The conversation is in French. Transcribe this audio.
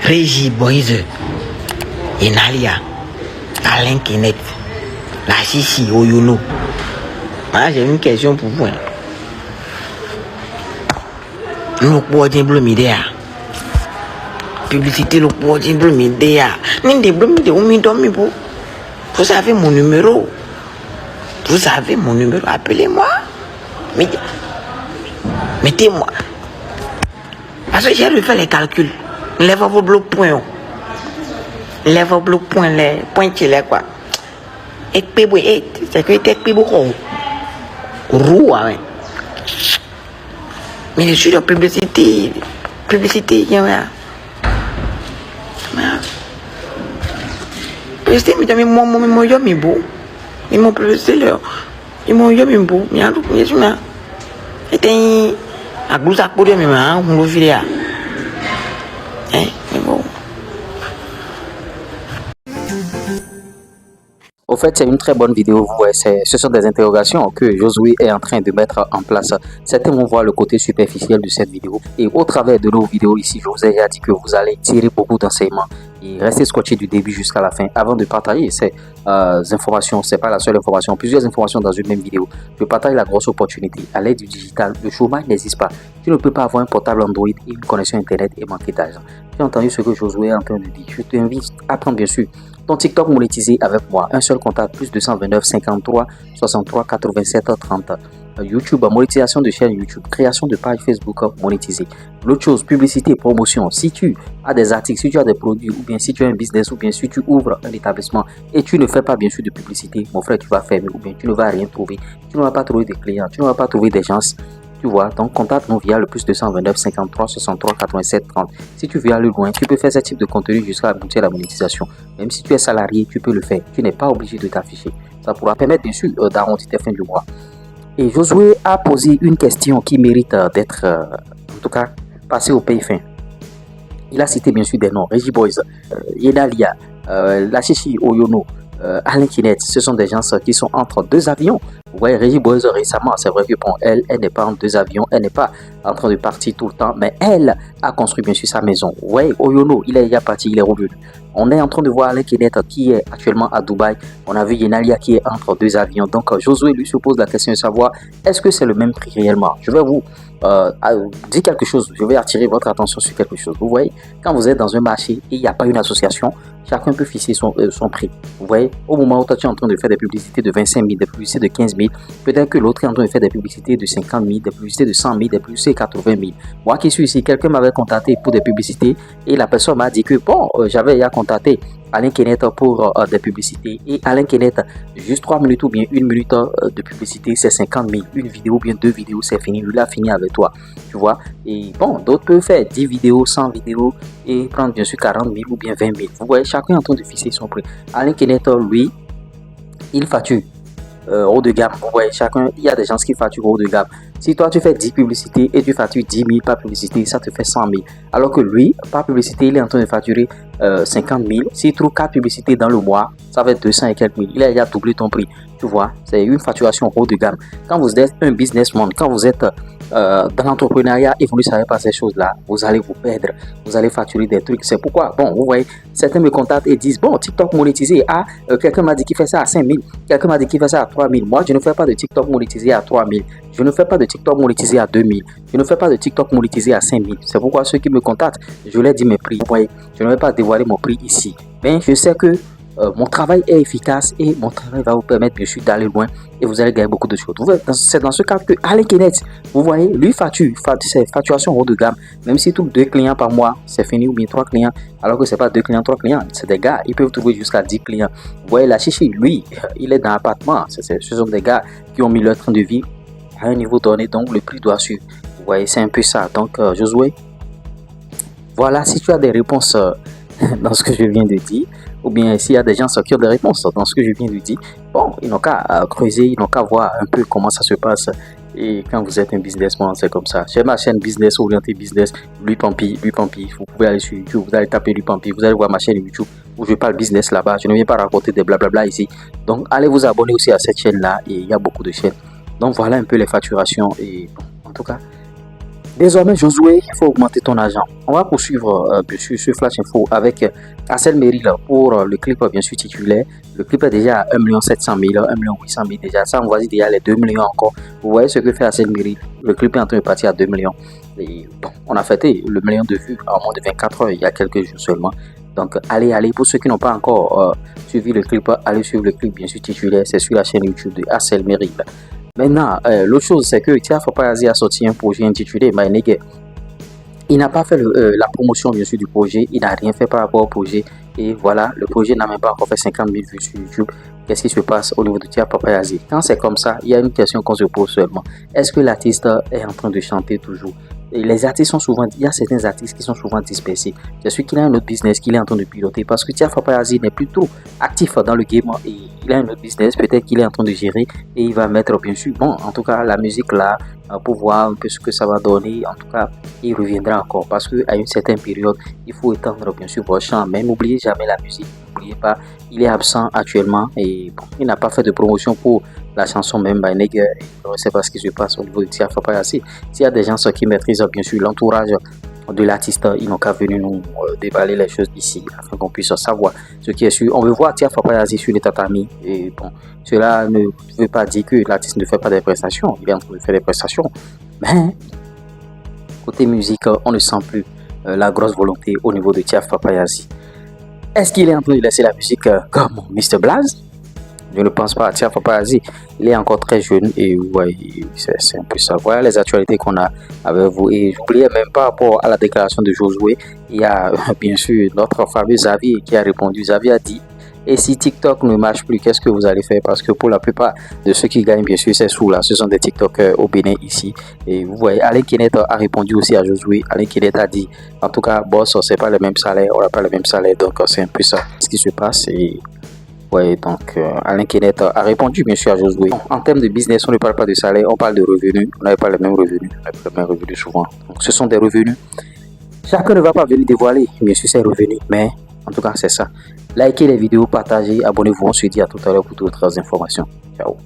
Régie Boise, Enalia, Alain Kenneth, la Chichi Oyono. Moi, j'ai une question pour vous. Nous pouvons m'idée. Publicité, nous pouvons m'idée. Nous devons vous avez mon numéro. Vous avez mon numéro. Appelez-moi. Mettez-moi. Parce que j'ai refait les calculs. Lève vos blocs points. Lève vos blocs points. Les points qui sont quoi. Et puis, c'est que c'est plus beaucoup. Roux, ouais. Mais je suis de publicité. Publicité, il y a. Publicité, mais moi, je suis beau. Ils m'ont publicité là. Ils m'ont eu beau. Mais alors, je suis là. Et à glousse à courir, mais on le fait là. Hein, mais bon. Au fait, c'est une très bonne vidéo. Vous voyez, ce sont des interrogations que Josué est en train de mettre en place. Certains vont voir le côté superficiel de cette vidéo. Et au travers de nos vidéos ici, je vous ai déjà dit que vous allez tirer beaucoup d'enseignements. Et restez scotché du début jusqu'à la fin avant de partager ces informations. C'est pas la seule information. Plusieurs informations dans une même vidéo. Je partage la grosse opportunité. À l'aide du digital, le chômage n'existe pas. Tu ne peux pas avoir un portable Android et une connexion Internet et manquer d'argent. Tu as entendu ce que Josué est en train de dire. Je t'invite à prendre bien sûr ton TikTok monétisé avec moi. Un seul contact, plus 229 53 63 87 30. YouTube, monétisation de chaîne YouTube, création de page Facebook monétisée. L'autre chose, publicité, promotion. Si tu as des articles, si tu as des produits, ou bien si tu as un business, ou bien si tu ouvres un établissement et tu ne fais pas bien sûr de publicité, mon frère, tu vas fermer, ou bien tu ne vas rien trouver. Tu ne vas pas trouver des clients, tu ne vas pas trouver des gens. Tu vois, donc contacte-nous via le plus 229 53 63 87 30. Si tu veux aller loin, tu peux faire ce type de contenu jusqu'à aboutir à la monétisation. Même si tu es salarié, tu peux le faire. Tu n'es pas obligé de t'afficher. Ça pourra permettre bien sûr d'arrondir tes fins du mois. Et Josué a posé une question qui mérite d'être, en tout cas, passée au pays fin. Il a cité bien sûr des noms. Régie Boys, Yedalia, la Chichi Oyono, Alain Kenneth. Ce sont des gens qui sont entre deux avions. Vous voyez, Régie Boys récemment, c'est vrai que bon, elle n'est pas entre deux avions, elle n'est pas en train de partir tout le temps, mais elle a construit bien sûr sa maison. Vous voyez, Oyono, il est déjà parti, il est revenu. On est en train de voir Alain Kenneth qui est actuellement à Dubaï. On a vu Yenalia qui est entre deux avions. Donc Josué lui se pose la question de savoir est-ce que c'est le même prix réellement. Je vais vous dire quelque chose, je vais attirer votre attention sur quelque chose. Vous voyez, quand vous êtes dans un marché et il n'y a pas une association, chacun peut fixer son prix. Vous voyez, au moment où toi tu es en train de faire des publicités de 25 000, des publicités de 15 000, peut-être que l'autre est en train de faire des publicités de 50 000, des publicités de 100 000, des publicités de 80 000. Moi qui suis ici, quelqu'un m'avait contacté pour des publicités et la personne m'a dit que bon, j'avais déjà contacté Alain Kenneth pour des publicités et Alain Kenneth, juste 3 minutes ou bien 1 minute de publicité, c'est 50 000. Une vidéo ou bien 2 vidéos, c'est fini. Lui, il a fini avec toi. Tu vois. Et bon, d'autres peuvent faire 10 vidéos, 100 vidéos et prendre bien sûr 40 000 ou bien 20 000. Vous voyez, chacun est en train de fixer son prix. Alain Kenneth, lui, il facture haut de gamme. Vous voyez, chacun, il y a des gens qui facturent haut de gamme. Si toi tu fais 10 publicités et tu factures 10 000 par publicité, ça te fait 100 000. Alors que lui, par publicité, il est en train de facturer 50 000. S'il trouve 4 publicités dans le mois, ça va être 200 et quelques mille. Il a déjà doublé ton prix. Tu vois, c'est une facturation haut de gamme. Quand vous êtes un businessman, quand vous êtes dans l'entrepreneuriat et vous ne savez pas ces choses-là, vous allez vous perdre. Vous allez facturer des trucs. C'est pourquoi, bon, vous voyez, certains me contactent et disent, bon, TikTok monétisé, quelqu'un m'a dit qu'il fait ça à 5 000. Quelqu'un m'a dit qu'il fait ça à 3 000. Moi, je ne fais pas de TikTok monétisé à 3 000. Je ne fais pas de TikTok monétisé à 2 000. Je ne fais pas de TikTok monétisé à 5 000. C'est pourquoi ceux qui me contactent, je leur dis mes prix. Vous voyez, je ne vais pas dévoiler mon prix ici. Mais je sais que mon travail est efficace et mon travail va vous permettre bien sûr d'aller loin et vous allez gagner beaucoup de choses. C'est dans ce cas que Alain Kenneth, vous voyez, lui facture, c'est facturation haut de gamme. Même si tous 2 clients par mois, c'est fini, ou bien 3 clients, alors que c'est pas 2 clients, 3 clients. C'est des gars, ils peuvent trouver jusqu'à 10 clients. Vous voyez, la Chichi, lui, il est dans l'appartement. Ce sont des gars qui ont mis leur train de vie à un niveau donné, donc le prix doit suivre. Vous voyez, c'est un peu ça. Donc, Josué, voilà, si tu as des réponses dans ce que je viens de dire, ou bien s'il y a des gens qui ont des réponses dans ce que je viens de dire, bon, ils n'ont qu'à creuser, ils n'ont qu'à voir un peu comment ça se passe. Et quand vous êtes un businessman, c'est comme ça. J'ai ma chaîne business, orienté business, Louis Pampi. Vous pouvez aller sur YouTube, vous allez taper Louis Pampi, vous allez voir ma chaîne YouTube où je parle business là-bas. Je ne viens pas raconter des blablabla ici. Donc, allez vous abonner aussi à cette chaîne-là et il y a beaucoup de chaînes. Donc, voilà un peu les facturations et bon, en tout cas, Désormais, Josué, il faut augmenter ton argent. On va poursuivre bien sûr ce Flash Info avec Assel Meril pour le clip bien sûr titulaire. Le clip est déjà à 1 700 000, 1 800 000 déjà. Ça, on va dire déjà les 2 millions encore. Vous voyez ce que fait Assel Meril. Le clip est en train de partir à 2 millions. Et bon, on a fêté le million de vues en moins de 24 heures, il y a quelques jours seulement. Donc, allez, pour ceux qui n'ont pas encore suivi le clip, allez suivre le clip bien sûr titulaire. C'est sur la chaîne YouTube de Assel Meril. Maintenant, l'autre chose, c'est que Tiaf Paparazzi a sorti un projet intitulé My Nigga. Il n'a pas fait la promotion, bien sûr, du projet. Il n'a rien fait par rapport au projet. Et voilà, le projet n'a même pas encore fait 50 000 vues sur YouTube. Qu'est-ce qui se passe au niveau de Tiaf Paparazzi? Quand c'est comme ça, il y a une question qu'on se pose seulement. Est-ce que l'artiste est en train de chanter toujours? Et les artistes sont souvent, il y a certains artistes qui sont souvent dispersés. Je suis qu'il a un autre business qu'il est en train de piloter parce que Tiaf Paparazzi n'est plus trop actif dans le game et il a un autre business peut-être qu'il est en train de gérer et il va mettre bien sûr, bon, en tout cas la musique là pour voir un peu ce que ça va donner. En tout cas, il reviendra encore parce que à une certaine période, il faut étendre bien sûr vos chants, mais n'oubliez jamais la musique. N'oubliez pas, il est absent actuellement et bon, il n'a pas fait de promotion pour la chanson même by Nigga. Je ne sais pas ce qui se passe au niveau de Tiaf Paparazzi. S'il y a des gens qui maîtrisent bien sûr l'entourage de l'artiste, ils n'ont qu'à venir nous déballer les choses d'ici afin qu'on puisse savoir ce qui est sûr. On veut voir Tiaf Paparazzi sur les tatamis et bon, cela ne veut pas dire que l'artiste ne fait pas des prestations. Il est en train de faire des prestations, mais côté musique, on ne sent plus la grosse volonté au niveau de Tiaf Paparazzi. Est-ce qu'il est en train de laisser la musique comme Mr. Blaze? Je ne pense pas. Tiaf Paparazzi, il est encore très jeune et ouais, c'est un peu ça. Voilà les actualités qu'on a avec vous. Et j'oubliais même par rapport à la déclaration de Josué, il y a bien sûr notre fameux Xavier qui a répondu. Xavier a dit: et si TikTok ne marche plus, qu'est-ce que vous allez faire? Parce que pour la plupart de ceux qui gagnent bien sûr ces sous-là, ce sont des TikTokers au Bénin ici. Et vous voyez, Alain Kenneth a répondu aussi à Josué. Alain Kenneth a dit, en tout cas, boss, c'est pas le même salaire, on n'a pas le même salaire. Donc c'est un peu ça ce qui se passe. Et ouais, donc Alain Kenneth a répondu bien sûr à Josué. Bon, en termes de business, on ne parle pas de salaire, on parle de revenus. On n'avait pas les mêmes revenus, on n'avait pas les mêmes revenus souvent. Donc ce sont des revenus. Chacun ne va pas venir dévoiler bien sûr ses revenus, mais en tout cas c'est ça. Likez les vidéos, partagez, abonnez-vous. On se dit à tout à l'heure pour d'autres informations. Ciao.